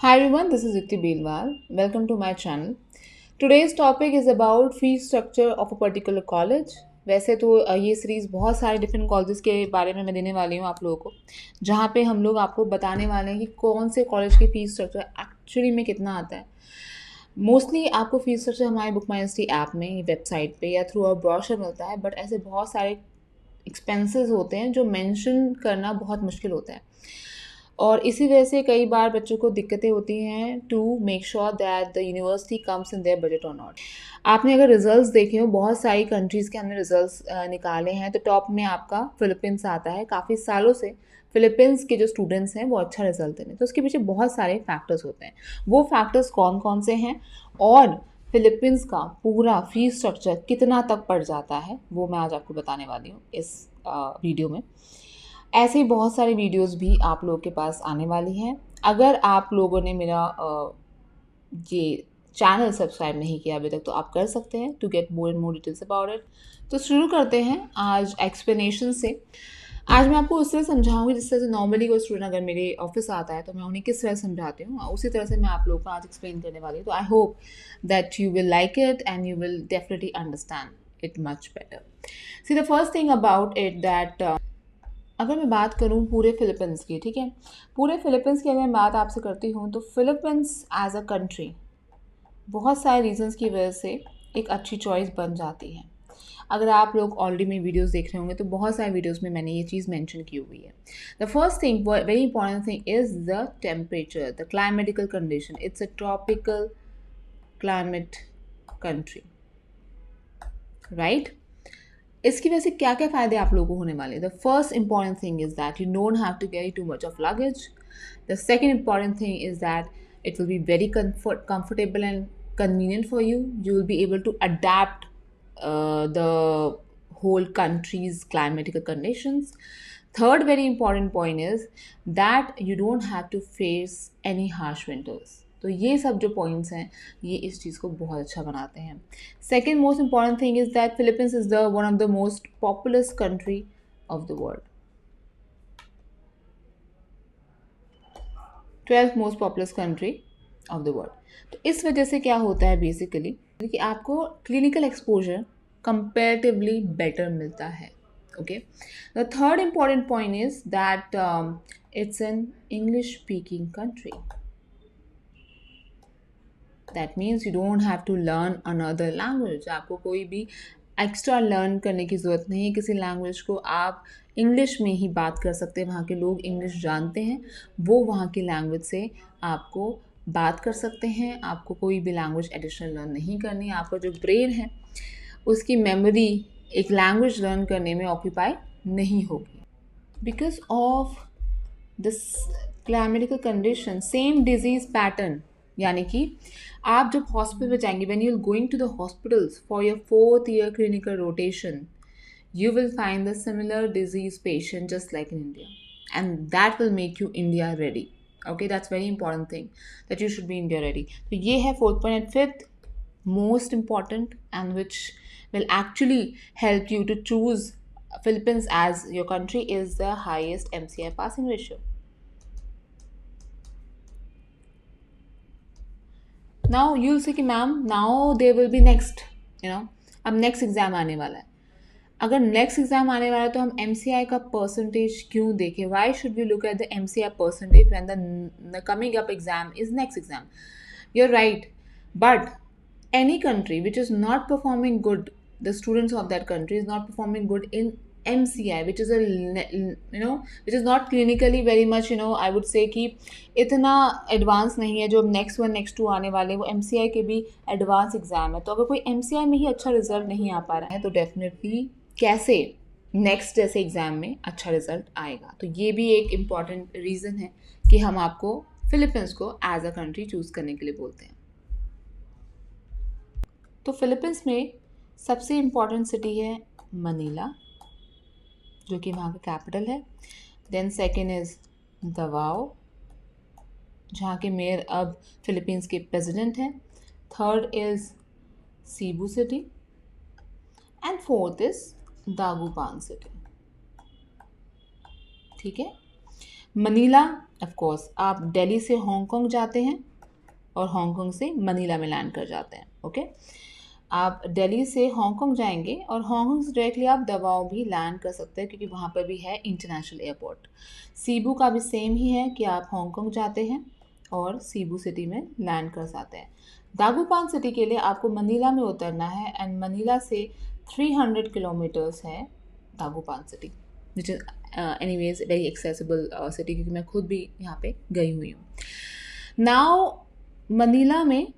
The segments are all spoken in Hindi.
Hi everyone, this is Yukti Bilwal. Welcome to my channel. Today's topic is about fee structure of a particular college. वैसे तो ये सीरीज़ बहुत सारे डिफरेंट कॉलेजेस के बारे में मैं देने वाली हूँ आप लोगों को, जहाँ पे हम लोग आपको बताने वाले हैं कि कौन से कॉलेज की फ़ीस स्ट्रक्चर एक्चुअली में कितना आता है। मोस्टली आपको फ़ीस स्ट्रक्चर हमारे बुक माई एनएसटी ऐप में, वेबसाइट पे या थ्रू आवर ब्रोशर मिलता है, बट ऐसे बहुत सारे एक्सपेंसेस होते हैं जो मेंशन करना बहुत मुश्किल होता है और इसी वजह से कई बार बच्चों को दिक्कतें होती हैं to make sure that the university comes in their budget और नॉट। आपने अगर रिजल्ट्स देखे हो, बहुत सारी कंट्रीज़ के हमने रिजल्ट्स निकाले हैं, तो टॉप में आपका फिलीपींस आता है। काफ़ी सालों से फिलीपींस के जो स्टूडेंट्स हैं वो अच्छा रिजल्ट दे रहे हैं, तो उसके पीछे बहुत सारे फैक्टर्स होते हैं। वो फैक्टर्स कौन कौन से हैं और फिलीपींस का पूरा फीस स्ट्रक्चर कितना तक पड़ जाता है, वो मैं आज आपको बताने वाली हूँ इस वीडियो में। ऐसे ही बहुत सारी वीडियोस भी आप लोगों के पास आने वाली हैं। अगर आप लोगों ने मेरा ये चैनल सब्सक्राइब नहीं किया अभी तक, तो आप कर सकते हैं to get more and more details about it. तो शुरू करते हैं आज एक्सप्लेनेशन से। आज मैं आपको उस तरह समझाऊंगी जिस तरह से नॉर्मली कोई स्टूडेंट अगर मेरे ऑफिस आता है तो मैं उन्हें किस तरह समझाती हूँ, उसी तरह से मैं आप लोगों को आज एक्सप्लेन करने वाली हूँ। तो I hope that you will like it and you will definitely understand it much better. See the first thing about it that अगर मैं बात करूँ पूरे फिलीपींस की, ठीक है, पूरे फिलीपींस की अगर मैं बात आपसे करती हूँ तो फिलीपींस एज अ कंट्री बहुत सारे रीजंस की वजह से एक अच्छी चॉइस बन जाती है। अगर आप लोग ऑलरेडी मेरी वीडियोस देख रहे होंगे तो बहुत सारे वीडियोस में मैंने ये चीज़ मेंशन की हुई है। The first thing, very important thing is the temperature, the climatical condition. It's a tropical climate country, right. इसकी वजह से क्या क्या फ़ायदे आप लोगों को होने वाले हैं? The first important thing is that you don't have to carry too much of luggage. The second important thing is that it will be very comfortable and convenient for you. You will be able to adapt the whole country's climatical conditions. Third very important point is that you don't have to face any harsh winters. तो ये सब जो पॉइंट्स हैं ये इस चीज़ को बहुत अच्छा बनाते हैं। Second most important thing is that Philippines is the one of the most populous country of the world, 12th most populous country of the world. तो इस वजह से क्या होता है बेसिकली कि आपको क्लिनिकल एक्सपोजर कंपेरेटिवली बेटर मिलता है। Okay, the third important point is that it's an English speaking country. That means you don't have to learn another language. आपको कोई भी एक्स्ट्रा लर्न करने की ज़रूरत नहीं है किसी लैंग्वेज को। आप इंग्लिश में ही बात कर सकते हैं, वहाँ के लोग इंग्लिश जानते हैं, वो वहाँ की लैंग्वेज से आपको बात कर सकते हैं। आपको कोई भी लैंग्वेज एडिशनल लर्न नहीं करनी है। आपका जो ब्रेन है उसकी मेमोरी एक लैंग्वेज लर्न करने में ऑक्यूपाई नहीं होगी। Because of this climatical condition, same disease pattern, यानी कि आप जब हॉस्पिटल में जाएंगे, when you are going to the hospitals for your 4th year clinical rotation, you will find the similar disease patient just like in India, and that will make you India ready. Okay, that's very important thing that you should be India ready. So ये है fourth point, and fifth most important and which will actually help you to choose Philippines as your country is the highest MCI passing ratio. Now you'll say कि ma'am now there will be next, you know, अब next exam आने वाला है। अगर नेक्स्ट एग्जाम आने वाला है तो हम एम का परसेंटेज क्यों देखें? Why should we look at the M percentage when the coming up exam is next exam? You are right, but any country which is not performing good, the students of that country is not performing good in MCI, which is a which is not clinically very much, I would say कि इतना एडवांस नहीं है। जो नेक्स्ट 1 नेक्स्ट 2 आने वाले वो MCI के भी एडवांस एग्जाम है। तो अगर कोई MCI में ही अच्छा रिजल्ट नहीं आ पा रहा है तो डेफिनेटली कैसे नेक्स्ट जैसे एग्ज़ाम में अच्छा रिजल्ट आएगा? तो ये भी एक इम्पॉर्टेंट रीज़न है कि हम आपको फिलीपींस को एज अ कंट्री चूज़ करने के लिए बोलते हैं। तो फिलीपींस में सबसे इम्पॉर्टेंट सिटी है मनीला, जो कि वहाँ का कैपिटल है। देन सेकेंड इज़ दवाओ, जहाँ के मेयर अब फिलीपींस के प्रेसिडेंट हैं। Third is Cebu city and fourth is Dagupan city. ठीक है, मनीला, ऑफ कोर्स आप दिल्ली से हांगकांग जाते हैं और हांगकांग से मनीला में लैंड कर जाते हैं। ओके, आप दिल्ली से हांगकांग जाएंगे और हांगकांग से डायरेक्टली आप दवाओं भी लैंड कर सकते हैं, क्योंकि वहाँ पर भी है इंटरनेशनल एयरपोर्ट। सीबू का भी सेम ही है कि आप हांगकांग जाते हैं और सीबू सिटी में लैंड कर जाते हैं। दागुपान सिटी के लिए आपको मनीला में उतरना है एंड मनीला से 300 किलोमीटर्स है Dagupan city, which is anyways very accessible city, क्योंकि मैं खुद भी यहाँ पे गई हुई हूँ। नाउ मनीला में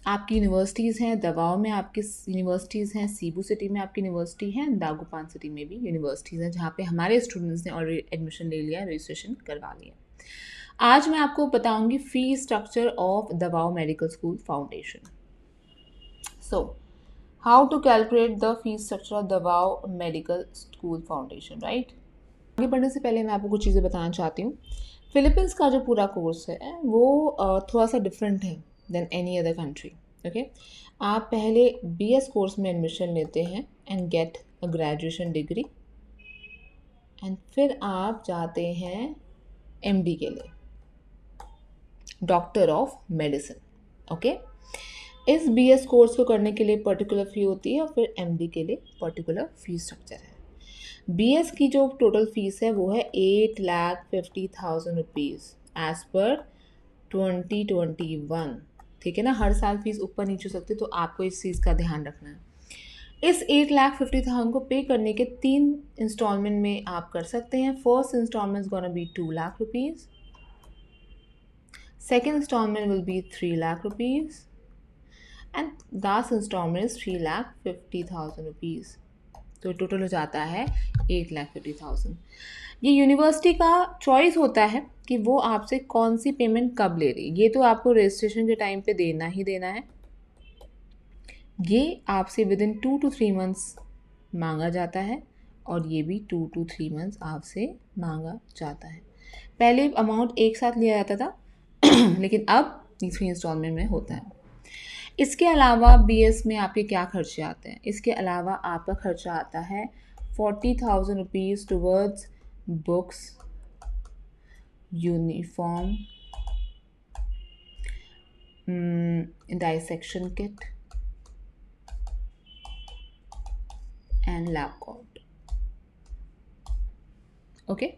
आपकी यूनिवर्सिटीज़ हैं, दवाओं में आपकी यूनिवर्सिटीज़ हैं, सीबू सिटी में आपकी यूनिवर्सिटी है, दागुपान सिटी में भी यूनिवर्सिटीज़ हैं, जहाँ पे हमारे स्टूडेंट्स ने ऑलरेडी एडमिशन ले लिया, रजिस्ट्रेशन करवा लिया। आज मैं आपको बताऊंगी fee structure of Davao medical school foundation. So how to calculate the fee structure of Davao medical school foundation, right. आगे बढ़ने से पहले मैं आपको कुछ चीज़ें बताना चाहती हूँ। फिलीपींस का जो पूरा कोर्स है वो थोड़ा सा डिफरेंट है than any other country. Okay, आप पहले बीएस कोर्स में एडमिशन लेते हैं and get a graduation degree, and फिर आप जाते हैं एमडी के लिए, डॉक्टर ऑफ मेडिसिन। ओके, इस बीएस कोर्स को करने के लिए पर्टिकुलर फ़ी होती है और फिर एमडी के लिए पर्टिकुलर फ़ी स्ट्रक्चर है। बीएस की जो टोटल फीस है वो है 8,50,000 रुपीज़ एज़ पर 2021। ठीक है ना, हर साल फीस ऊपर नीचे हो सकती है, तो आपको इस चीज़ का ध्यान रखना है। इस 8,50,000 को पे करने के 3 इंस्टॉलमेंट में आप कर सकते हैं। First instalment is gonna be 2 lakh rupees, second instalment will be 3 lakh rupees and last instalment is 3,50,000 rupees. तो टोटल हो जाता है 8,50,000। ये यूनिवर्सिटी का चॉइस होता है कि वो आपसे कौन सी पेमेंट कब ले रही है। ये तो आपको रजिस्ट्रेशन के टाइम पे देना ही देना है। ये आपसे विद इन 2 to 3 मंथ्स मांगा जाता है और ये भी 2 to 3 मंथ्स आपसे मांगा जाता है। पहले अमाउंट एक साथ लिया जाता था लेकिन अब तीसरी इंस्टॉलमेंट में होता है। इसके अलावा बीएस में आपके क्या खर्चे आते हैं? इसके अलावा आपका खर्चा आता है 40,000 rupees towards books, uniform, dissection kit and lab coat. Okay,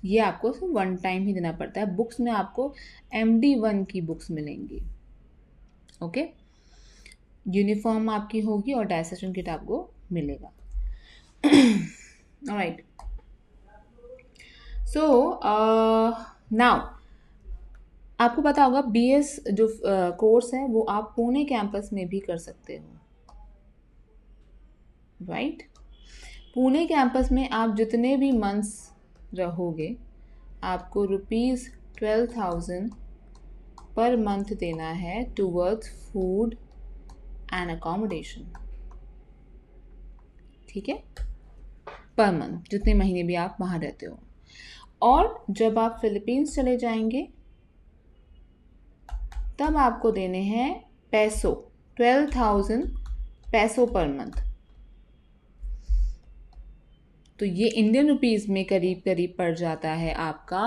ये आपको सिर्फ वन टाइम ही देना पड़ता है। बुक्स में आपको MD1 की बुक्स मिलेंगी। ओके, यूनिफॉर्म आपकी होगी और डाइसेक्शन किट आपको मिलेगा। ऑलराइट, सो नाउ आपको पता होगा बीएस जो कोर्स है वो आप पुणे कैंपस में भी कर सकते हो, राइट। पुणे कैंपस में आप जितने भी मंथ्स रहोगे आपको ₹12,000 पर मंथ देना है टुवर्ड्स फूड एंड अकोमोडेशन। ठीक है, पर मंथ, जितने महीने भी आप वहाँ रहते हो। और जब आप फिलीपींस चले जाएंगे तब आपको देने हैं पैसों, 12,000 पैसों पर मंथ। तो ये इंडियन रुपीज़ में करीब करीब पड़ जाता है आपका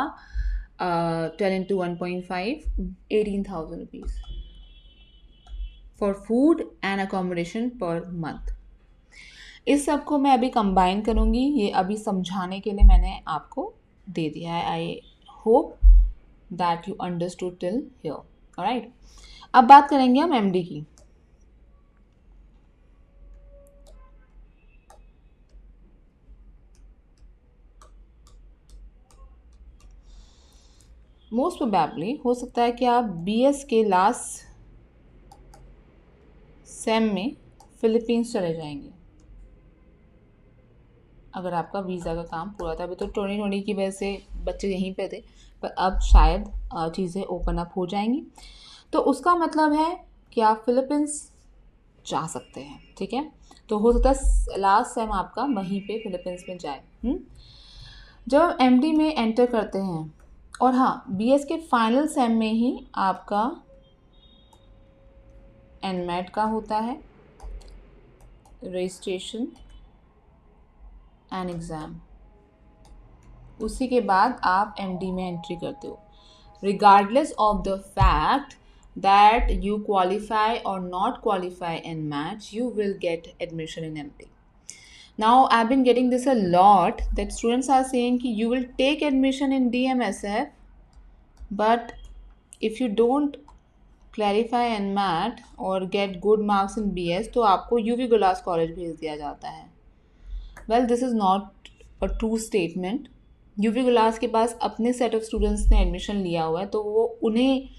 12 into 1.5, 18,000 rupees for food and accommodation per month. इस सब को मैं अभी कंबाइन करूँगी, ये अभी समझाने के लिए मैंने आपको दे दिया है। I hope that you understood till here. Alright, अब बात करेंगे हम एमडी की। मोस्ट प्रोबेबली हो सकता है कि आप बीएस के लास्ट सेम में फिलीपींस चले जाएंगे अगर आपका वीज़ा का काम पूरा था। अभी तो 2020 की वजह से बच्चे यहीं पे थे, पर अब शायद चीज़ें ओपन अप हो जाएंगी। तो उसका मतलब है कि आप फिलीपींस जा सकते हैं। ठीक है, तो हो सकता है लास्ट सेम आपका वहीं पे फिलीपींस में जाए। जब एमडी में एंटर करते हैं, और हाँ, बीएस के फाइनल सेम में ही आपका एनमेट का होता है, रजिस्ट्रेशन एंड एग्ज़ाम। उसी के बाद आप एमडी में एंट्री करते हो, regardless of the fact that you qualify or not qualify in match, you will get admission in MD. Now I've been getting this a lot, that students are saying कि you will take admission in DMSF, but if you don't clarify in MAT or get good marks in BS तो आपको UV गुलास कॉलेज भेज दिया जाता है. Well, this is not a true statement. यूवी गुलास के पास अपने सेट ऑफ स्टूडेंट्स ने एडमिशन लिया हुआ है, तो वो उन्हें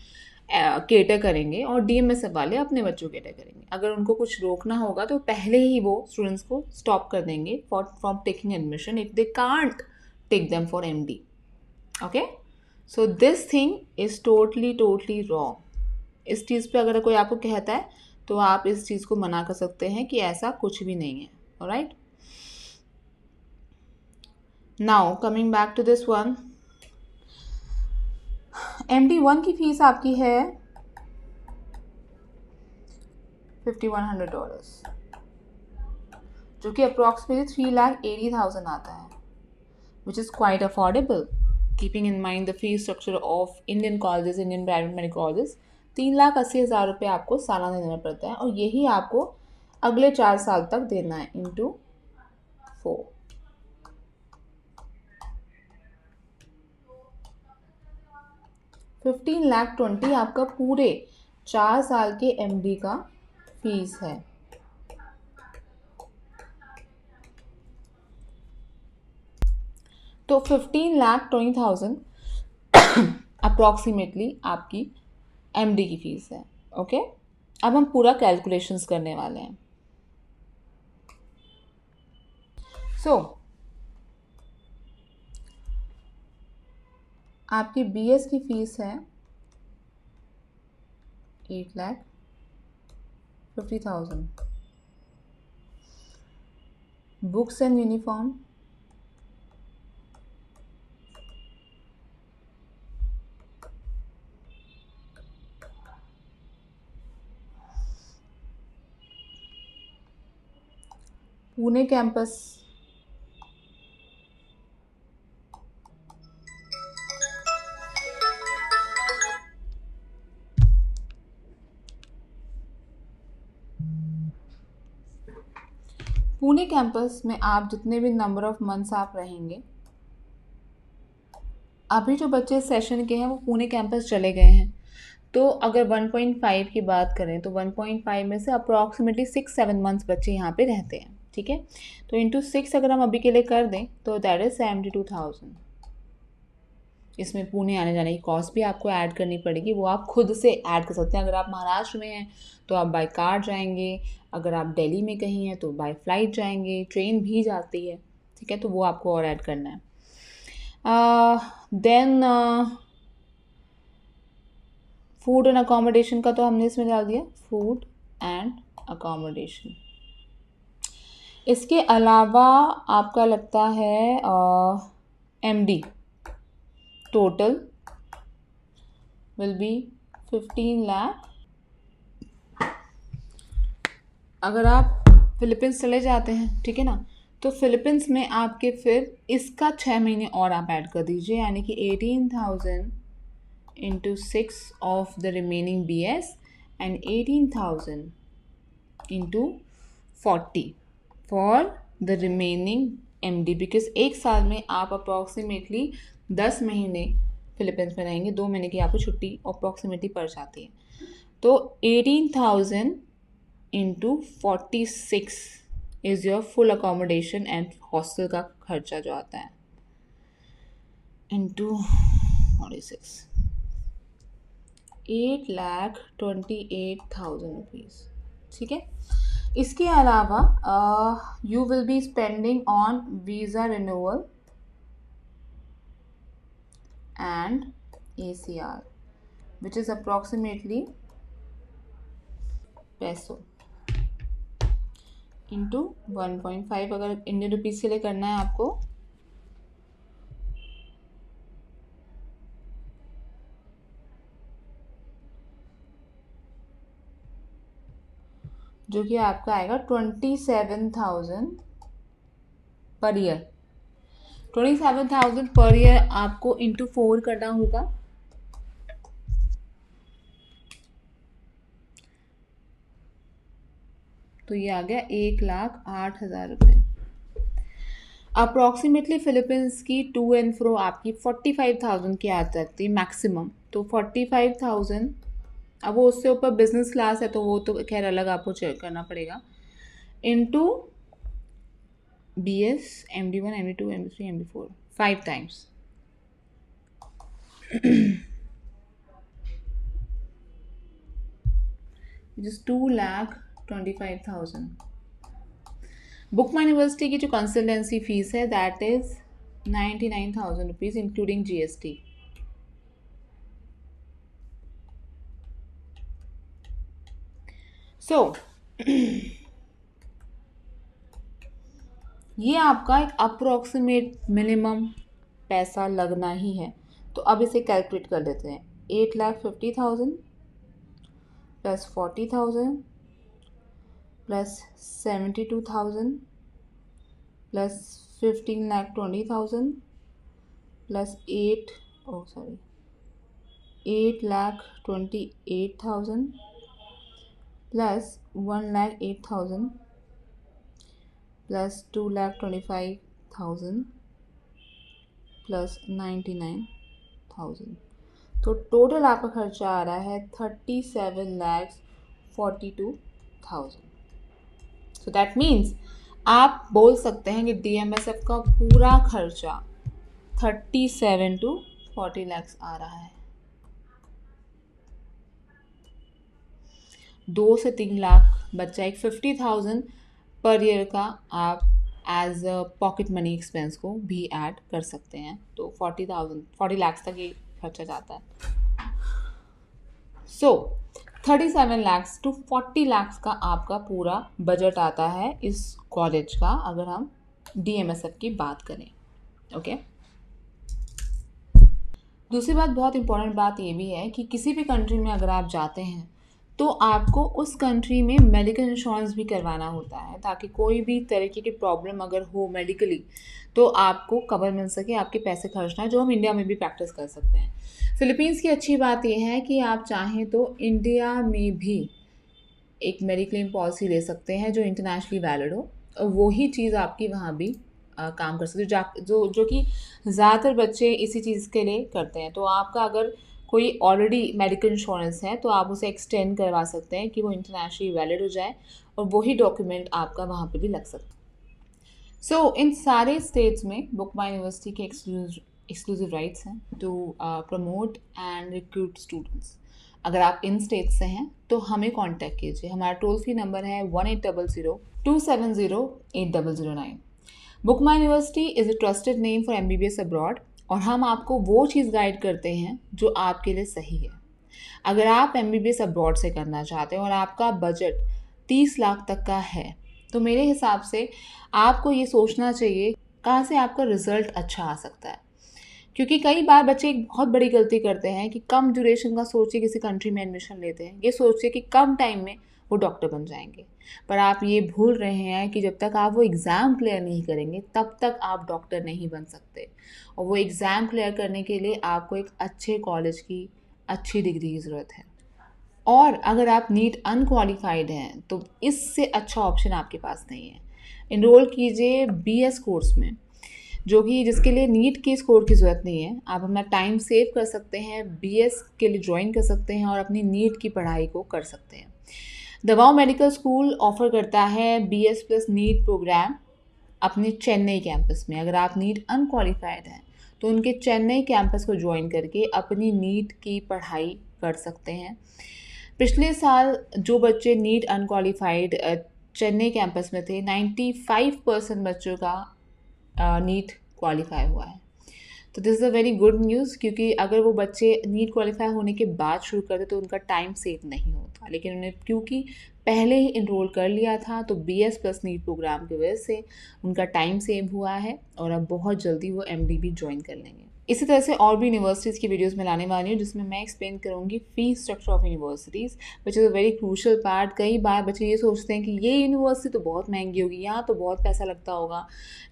केटर करेंगे और डीएमएसएफ वाले अपने बच्चों केटर करेंगे. अगर उनको कुछ रोकना होगा तो पहले ही वो स्टूडेंट्स को स्टॉप कर देंगे from taking admission if they can't take them for MD. Okay, so this thing is totally wrong. इस चीज़ पे अगर कोई आपको कहता है तो आप इस चीज़ को मना कर सकते हैं कि ऐसा कुछ भी नहीं है. Alright, now coming back to this one, MD1 की फीस आपकी है $5,100, जो कि अप्रॉक्सीमेटली 3,80,000 आता है, which is quite affordable keeping in mind the fees structure of Indian colleges, Indian private medical colleges. 3,80,000 रुपये आपको सालाना देना पड़ता है, और यही आपको अगले 4 साल तक देना है इंटू 4. $15,20,000 आपका पूरे 4 साल के एमडी का फीस है. तो 15,20,000 अप्रॉक्सीमेटली आपकी एमडी की फीस है. ओके, अब हम पूरा कैलकुलेशंस करने वाले हैं. सो आपकी बीएस की फीस है 8,50,000. Books and uniform Pune campus Pune campus में आप जितने भी नंबर ऑफ मंथ्स आप रहेंगे, अभी जो बच्चे सेशन के हैं वो पुणे कैंपस चले गए हैं, तो अगर 1.5 की बात करें तो 1.5 में से अप्रॉक्सीमेटली 6-7 मंथ्स बच्चे यहाँ पे रहते हैं. ठीक है, तो इंटू 6 अगर हम अभी के लिए कर दें तो दैट इज़ 72,000. इसमें पुणे आने जाने की कॉस्ट भी आपको ऐड करनी पड़ेगी, वो आप खुद से ऐड कर सकते हैं. अगर आप महाराष्ट्र में हैं तो आप बाय कार जाएंगे, अगर आप दिल्ली में कहीं हैं तो बाय फ्लाइट जाएंगे, ट्रेन भी जाती है. ठीक है, तो वो आपको और ऐड करना है. देन फूड एंड अकोमोडेशन का तो हमने इसमें डाल दिया, फूड एंड अकोमोडेशन. इसके अलावा आपका लगता है MD total will be 15 lakh. अगर आप फिलीपींस चले जाते हैं, ठीक है ना, तो फिलीपींस में आपके फिर इसका 6 महीने और आप ऐड कर दीजिए, यानी कि 18,000 into 6 of the remaining BS and 18,000 into 40 for the remaining MD, because एक साल में आप अप्रॉक्सीमेटली 10 महीने फिलीपींस में रहेंगे, 2 महीने की आपको छुट्टी अप्रॉक्सीमेटली पड़ जाती है. तो 18,000 into 46 is your full accommodation and hostel का खर्चा जो आता है, इंटू 46, 8,28,000 रुपीज़. ठीक है, इसके अलावा you will be spending on visa renewal and ACR, which is approximately पैसों इंटू 1.5. अगर इंडियन रुपीज़ के लिए करना है आपको, जो कि आपका आएगा 27,000 पर ईयर. 27,000 पर ईयर आपको इंटू 4 करना होगा। तो ये आ गया 1,08,000 रुपये। अप्रॉक्सीमेटली फिलीपींस की टू एंड फ्रो आपकी 45,000 की आ सकती है मैक्सिमम। तो 45,000, अब वो उससे ऊपर बिजनेस क्लास है तो वो तो खैर अलग आपको चेक करना पड़ेगा, into BS, MD1, MD2, MD3, MD4 5 times. Just 2,25,000। Book my university की जो कंसल्टेंसी फीस है that is 99,000 rupees including GST। सो ये आपका एक अप्रोक्सीमेट मिनिमम पैसा लगना ही है। तो अब इसे कैलकुलेट कर लेते हैं। 8,50,000 plus 40,000 plus 72,000 plus 15,20,000 plus 8,28,000 plus 1,08,000 plus 2,25,000 plus 99,000। तो टोटल आपका खर्चा आ रहा है 37,42,000। सो दैट मीन्स आप बोल सकते हैं कि DMSF का पूरा खर्चा 37 to 40 lakhs आ रहा है। 2 से 3 लाख बच्चा एक 50,000 पर ईयर का आप as a pocket money expense को भी ऐड कर सकते हैं। तो 40 lakhs तक ये खर्चा जाता है। सो 37 lakhs to 40 lakhs का आपका पूरा बजट आता है इस कॉलेज का, अगर हम DMSF की बात करें। ओके दूसरी बात, बहुत इंपॉर्टेंट बात ये भी है कि किसी भी कंट्री में अगर आप जाते हैं तो आपको उस कंट्री में मेडिकल इंश्योरेंस भी करवाना होता है, ताकि कोई भी तरीके की प्रॉब्लम अगर हो मेडिकली तो आपको कवर मिल सके, आपके पैसे खर्चना, जो हम इंडिया में भी प्रैक्टिस कर सकते हैं। फिलीपींस की अच्छी बात यह है कि आप चाहें तो इंडिया में भी एक मेडिक्लेम पॉलिसी ले सकते हैं जो इंटरनेशनली वैलिड हो, और वही चीज़ आपकी वहाँ भी काम कर सकते हो, जो कि ज़्यादातर बच्चे इसी चीज़ के लिए करते हैं। तो आपका अगर कोई ऑलरेडी मेडिकल इंश्योरेंस है तो आप उसे एक्सटेंड करवा सकते हैं कि वो इंटरनेशनली वैलिड हो जाए, और वही डॉक्यूमेंट आपका वहाँ पे भी लग सकता है। सो इन सारे स्टेट्स में बुक माई यूनिवर्सिटी के एक्सक्लूसिव राइट्स हैं to promote and recruit students. अगर आप इन स्टेट्स से हैं तो हमें कांटेक्ट कीजिए। हमारा टोल फ्री नंबर है 1800-270-8009। Book my university is a trusted name for MBBS abroad, और हम आपको वो चीज़ गाइड करते हैं जो आपके लिए सही है। अगर आप MBBS अब्रॉड से करना चाहते हैं और आपका बजट 30 लाख तक का है, तो मेरे हिसाब से आपको ये सोचना चाहिए कहाँ से आपका रिज़ल्ट अच्छा आ सकता है। क्योंकि कई बार बच्चे एक बहुत बड़ी गलती करते हैं कि कम ड्यूरेशन का सोच के किसी कंट्री में एडमिशन लेते हैं, ये सोचते कि कम टाइम में वो डॉक्टर बन जाएंगे। पर आप ये भूल रहे हैं कि जब तक आप वो एग्ज़ाम क्लियर नहीं करेंगे तब तक आप डॉक्टर नहीं बन सकते, और वो एग्ज़ाम क्लियर करने के लिए आपको एक अच्छे कॉलेज की अच्छी डिग्री की ज़रूरत है। और अगर आप नीट अनक्वालिफाइड हैं तो इससे अच्छा ऑप्शन आपके पास नहीं है। इनरोल कीजिए BS कोर्स में, जो कि जिसके लिए नीट के स्कोर की ज़रूरत नहीं है। आप अपना टाइम सेव कर सकते हैं, BS के लिए ज्वाइन कर सकते हैं और अपनी नीट की पढ़ाई को कर सकते हैं। दवाओं मेडिकल स्कूल ऑफर करता है BS प्लस नीट प्रोग्राम अपने चेन्नई कैंपस में। अगर आप नीट अनक्वालिफाइड हैं तो उनके चेन्नई कैंपस को ज्वाइन करके अपनी नीट की पढ़ाई कर सकते हैं। पिछले साल जो बच्चे नीट अनक्वालिफाइड चेन्नई कैंपस में थे, 95% बच्चों का नीट क्वालिफाई हुआ है। तो this is a very good news, क्योंकि अगर वो बच्चे नीट क्वालिफाई होने के बाद शुरू करते तो उनका टाइम सेव नहीं होता, लेकिन उन्हें क्योंकि पहले ही इनरोल कर लिया था तो BS प्लस नीट प्रोग्राम की वजह से उनका टाइम सेव हुआ है और अब बहुत जल्दी वो MD भी ज्वाइन कर लेंगे। इसी तरह से और भी यूनिवर्सिटीज़ की वीडियोस में लाने वाली हूँ जिसमें मैं एक्सप्लेन करूँगी fees structure of universities which is a very crucial part. कई बार बच्चे ये सोचते हैं कि ये यूनिवर्सिटी तो बहुत महंगी होगी, यहाँ तो बहुत पैसा लगता होगा,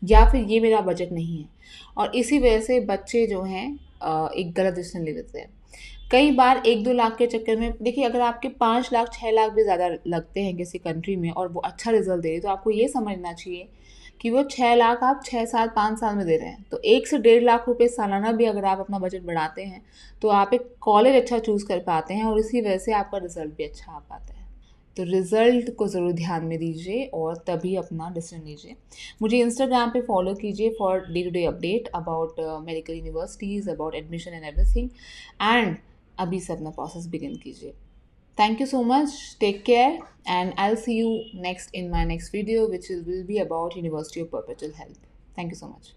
या फिर ये मेरा बजट नहीं है, और इसी वजह से बच्चे जो हैं एक गलत डिसीजन ले लेते हैं। कई बार 1-2 लाख के चक्कर में, देखिए अगर आपके 5 लाख 6 लाख भी ज़्यादा लगते हैं किसी कंट्री में और वो अच्छा रिजल्ट दे रही, तो आपको ये समझना चाहिए कि वो 6 लाख आप 6 साल 5 साल में दे रहे हैं। तो 1 से 1.5 लाख रुपए सालाना भी अगर आप अपना बजट बढ़ाते हैं तो आप एक कॉलेज अच्छा चूज़ कर पाते हैं और इसी वजह से आपका रिजल्ट भी अच्छा आ पाता है। तो रिज़ल्ट को ज़रूर ध्यान में दीजिए और तभी अपना डिसीजन लीजिए। मुझे इंस्टाग्राम पे फॉलो कीजिए for day to day update about medical universities, about admission and everything, and अभी से अपना प्रोसेस बिगिन कीजिए। Thank you so much. Take care, and I'll see you next in my next video, which will be about University of Perpetual Help. Thank you so much.